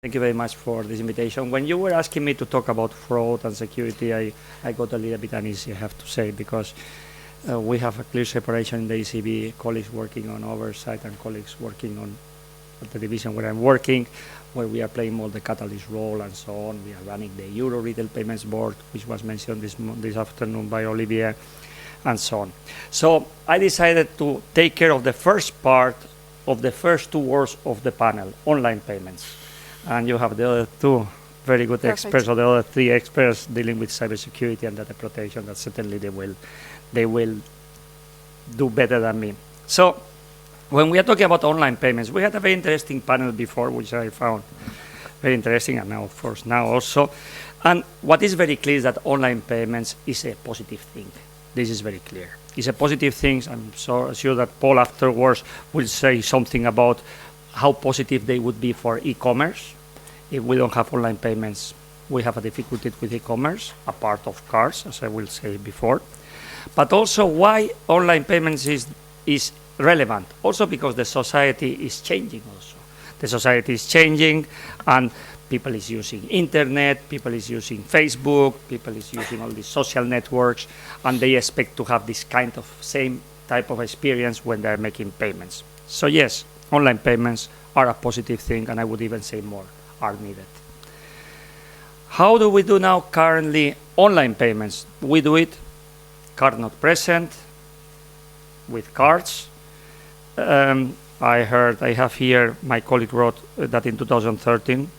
Thank you very much for this invitation. When you were asking me to talk about fraud and security, I got a little bit uneasy, I have to say, because we have a clear separation in the ECB, colleagues working on oversight and colleagues working on the division where I'm working, where we are playing all the catalyst role and so on. We are running the Euro Retail Payments Board, which was mentioned this afternoon by Olivier, and so on. So I decided to take care of the first part of the first two words of the panel, online payments. And you have the other two very good experts, or the other three experts dealing with cybersecurity and data protection, that certainly they will do better than me. So when we are talking about online payments, we had a very interesting panel before, which I found very interesting, and now, of course, now also. And what is very clear is that online payments is a positive thing. This is very clear. It's a positive thing. I'm so sure that Paul afterwards will say something about how positive they would be for e-commerce. If we don't have online payments, we have a difficulty with e-commerce, a part of cars, as I will say before. But also why online payments is relevant. Also because the society is changing also. The society is changing, and people is using internet, people is using Facebook, people is using all these social networks, and they expect to have this kind of same type of experience when they're making payments. So yes, online payments are a positive thing, and I would even say more are needed. How do we do now currently online payments? We do it card not present, with cards. I have here, my colleague wrote that in 2013,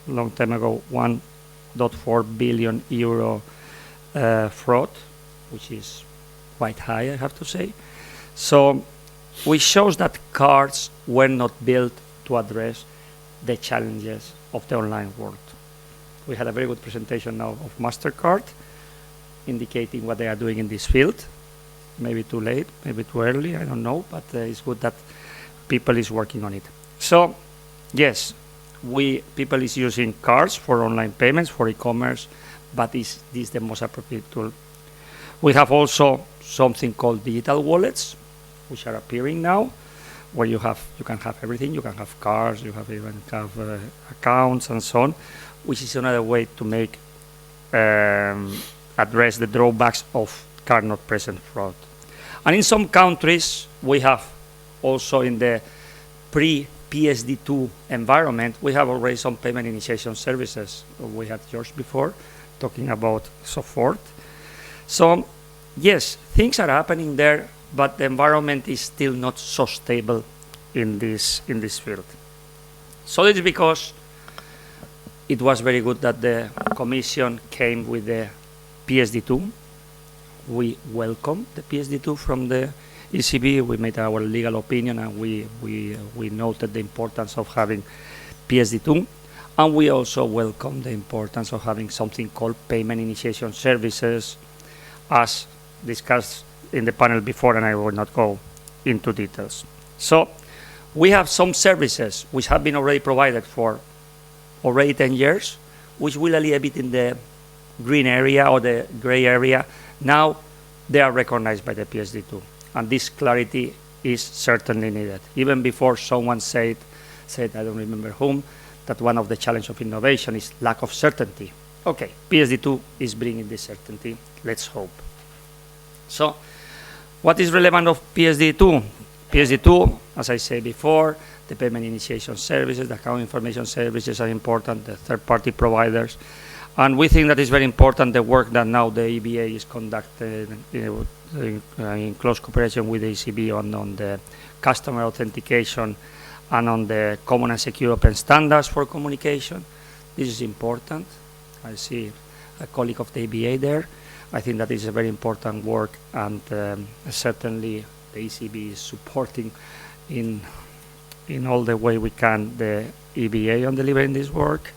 long time ago, 1.4 billion euro fraud, which is quite high, I have to say. So which shows that cards were not built to address the challenges of the online world. We had a very good presentation now of MasterCard, indicating what they are doing in this field. Maybe too late, maybe too early, I don't know, but it's good that people is working on it. So, yes, people is using cards for online payments, for e-commerce, but is this the most appropriate tool? We have also something called digital wallets, which are appearing now, where you can have everything. You can have cards, you even have accounts and so on, which is another way to make address the drawbacks of card not present fraud. And in some countries, we have also in the pre-PSD2 environment, we have already some payment initiation services. We had George before talking about so forth. So yes, things are happening there, but the environment is still not so stable in this field. So it's because it was very good that the Commission came with the PSD2. We welcome the PSD2 from the ECB. We made our legal opinion, and we noted the importance of having PSD2. And we also welcome the importance of having something called payment initiation services, as discussed in the panel before, and I will not go into details. So we have some services which have been already provided for already 10 years, which will a little bit in the green area or the gray area. Now they are recognized by the PSD2, and this clarity is certainly needed. Even before someone said, I don't remember whom, that one of the challenges of innovation is lack of certainty. Okay, PSD2 is bringing this certainty, let's hope. So what is relevant of PSD2? PSD2, as I said before, the payment initiation services, the account information services are important, the third-party providers. And we think that is very important, the work that now the EBA is conducting in close cooperation with the ECB on the customer authentication and on the common and secure open standards for communication. This is important. I see a colleague of the EBA there. I think that is a very important work, and certainly the ECB is supporting in all the way we can the EBA on delivering this work.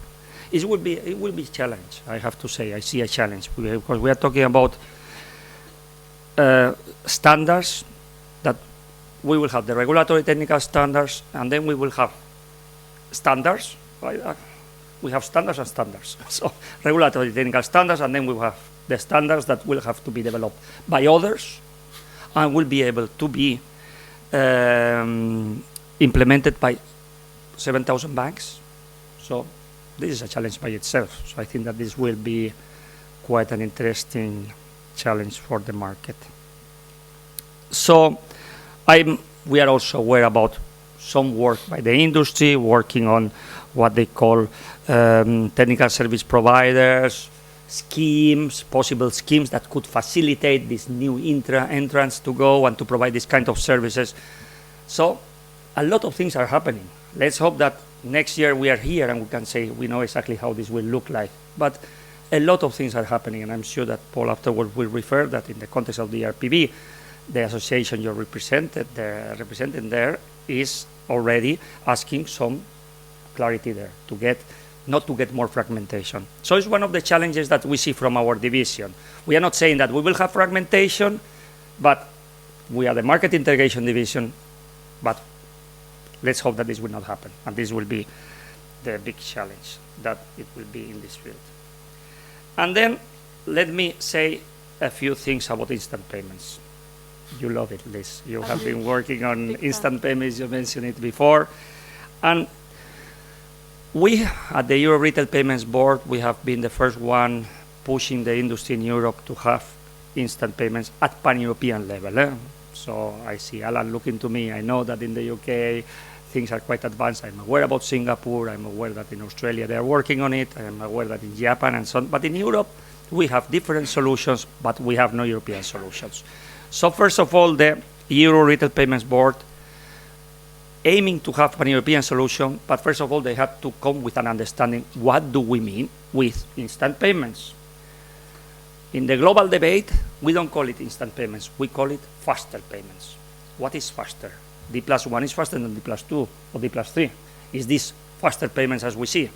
It will be a challenge, I have to say. I see a challenge because we are talking about standards that we will have the regulatory technical standards, and then we will have standards. We have standards and standards. So regulatory technical standards, and then we will have the standards that will have to be developed by others and will be able to be implemented by 7,000 banks. So this is a challenge by itself. So I think that this will be quite an interesting challenge for the market. So we are also aware about some work by the industry, working on what they call technical service providers, schemes, possible schemes that could facilitate this new entrants to go and to provide this kind of services. So a lot of things are happening. Let's hope that next year we are here and we can say we know exactly how this will look like. But a lot of things are happening, and I'm sure that Paul afterwards will refer that in the context of the RPB, the association you're representing there is already asking some clarity there not to get more fragmentation. So it's one of the challenges that we see from our division. We are not saying that we will have fragmentation, but we are the market integration division, but let's hope that this will not happen, and this will be the big challenge that it will be in this field. And then let me say a few things about instant payments. You love it, Liz. You have been working on instant payments, you mentioned it before. And we, at the Euro Retail Payments Board, we have been the first one pushing the industry in Europe to have instant payments at pan-European level. So I see Alan looking to me. I know that in the UK, things are quite advanced. I'm aware about Singapore. I'm aware that in Australia, they are working on it. I'm aware that in Japan and so on. But in Europe, we have different solutions, but we have no European solutions. So first of all, the Euro Retail Payments Board aiming to have an European solution, but first of all, they had to come with an understanding, what do we mean with instant payments? In the global debate, we don't call it instant payments, we call it faster payments. What is faster? D+1 is faster than D+2 or D+3. Is this faster payments as we see?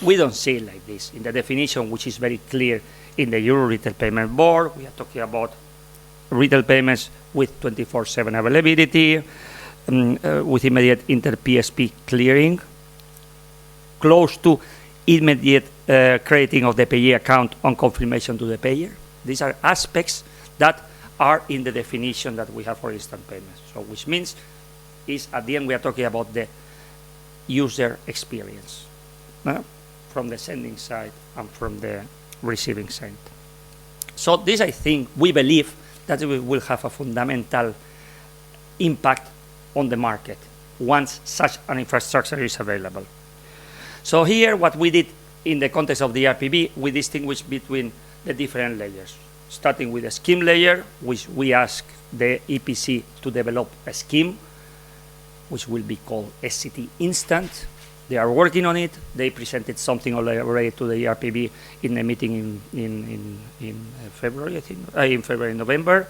We don't see it like this. In the definition, which is very clear in the Euro Retail Payment Board, we are talking about retail payments with 24/7 availability, with immediate inter-PSP clearing, close to immediate crediting of the payee account on confirmation to the payer. These are aspects that are in the definition that we have for instant payments. So which means is at the end we are talking about the user experience from the sending side and from the receiving side. So this, I think, we believe that we will have a fundamental impact on the market once such an infrastructure is available. So here, what we did in the context of the RPB, we distinguished between the different layers, starting with the scheme layer, which we ask the EPC to develop a scheme, which will be called SCT Instant. They are working on it. They presented something already to the RPB in a meeting in February, I think, in February, November,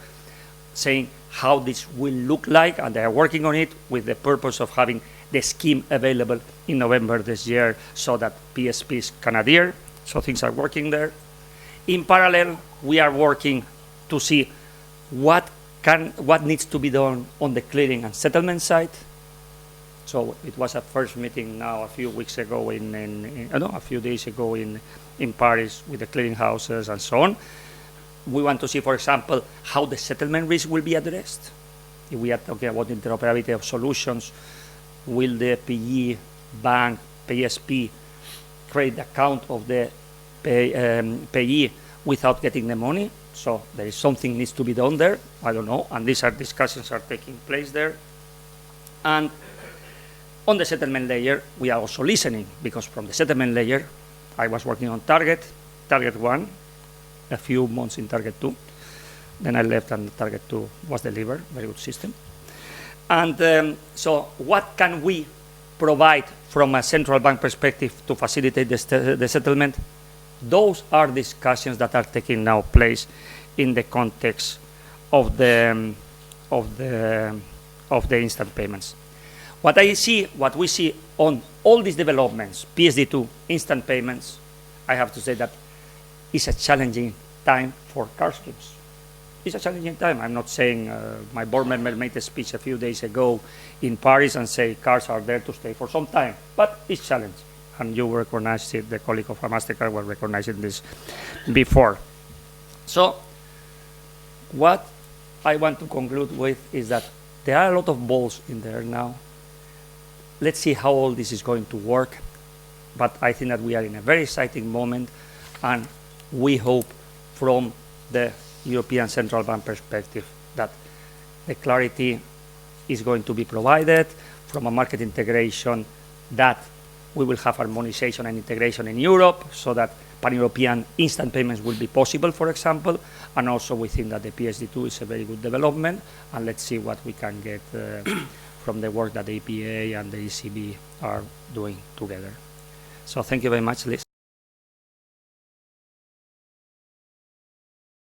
saying how this will look like, and they are working on it with the purpose of having the scheme available in November this year so that PSPs can adhere. So things are working there. In parallel, we are working to see what needs to be done on the clearing and settlement side. So it was a first meeting now a few weeks ago a few days ago in Paris with the clearing houses and so on. We want to see, for example, how the settlement risk will be addressed. If we are talking about interoperability of solutions, will the PE bank, PSP, create the account of the payee without getting the money? So there is something needs to be done there. I don't know. And these discussions are taking place there. And on the settlement layer, we are also listening, because from the settlement layer, I was working on Target 1, a few months in Target 2. Then I left and Target 2 was delivered, very good system. And so what can we provide from a central bank perspective to facilitate the settlement? Those are discussions that are taking now place in the context of the instant payments. What we see on all these developments, PSD2, instant payments, I have to say that it's a challenging time for car schemes. It's a challenging time. I'm not saying my board member made a speech a few days ago in Paris and say cars are there to stay for some time, but it's challenging. And you recognized it, the colleague of MasterCard was recognizing this before. So what I want to conclude with is that there are a lot of balls in there now. Let's see how all this is going to work. but I think that we are in a very exciting moment, and we hope from the European Central Bank perspective that the clarity is going to be provided from a market integration, that we will have harmonization and integration in Europe so that pan-European instant payments will be possible, for example, and also we think that the PSD2 is a very good development, and let's see what we can get from the work that the EPA and the ECB are doing together. So thank you very much, Liz.